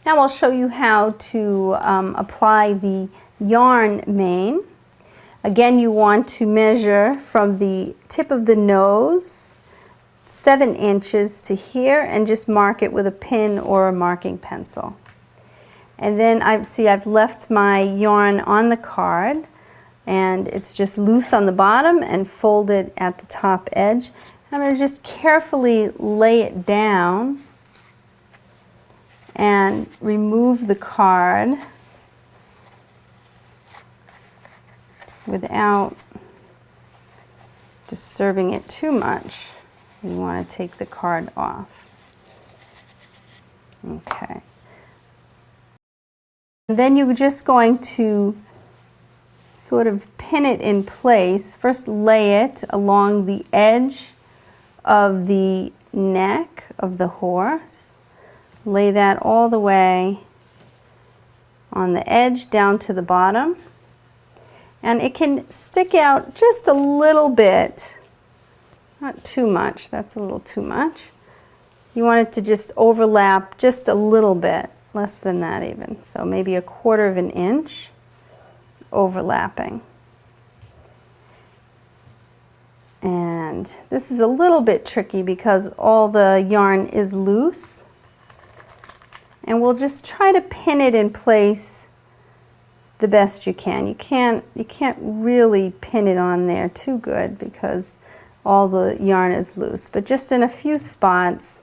Now I'll show you how to apply the yarn main. Again, you want to measure from the tip of the nose 7 inches to here and just mark it with a pin or a marking pencil. And then I've left my yarn on the card, and it's just loose on the bottom and folded at the top edge. I'm going to just carefully lay it down and remove the card without disturbing it too much. You want to take the card off. Okay. And then you're just going to sort of pin it in place. First lay it along the edge of the neck of the horse. Lay that all the way on the edge down to the bottom. And it can stick out just a little bit, not too much, that's a little too much. You want it to just overlap just a little bit, less than that even. So maybe 1/4 of an inch overlapping. And this is a little bit tricky because all the yarn is loose. And we'll just try to pin it in place the best you can. You can't really pin it on there too good because all the yarn is loose, but just in a few spots.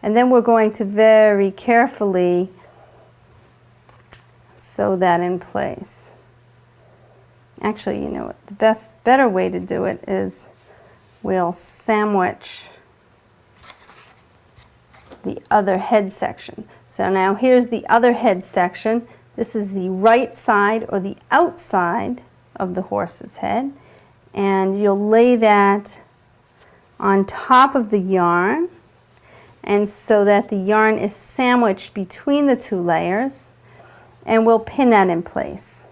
And then we're going to very carefully sew that in place. Actually, you know what, the better way to do it is we'll sandwich the other head section. So now here's the other head section. This is the right side or the outside of the horse's head, and you'll lay that on top of the yarn, and so that the yarn is sandwiched between the 2 layers, and we'll pin that in place.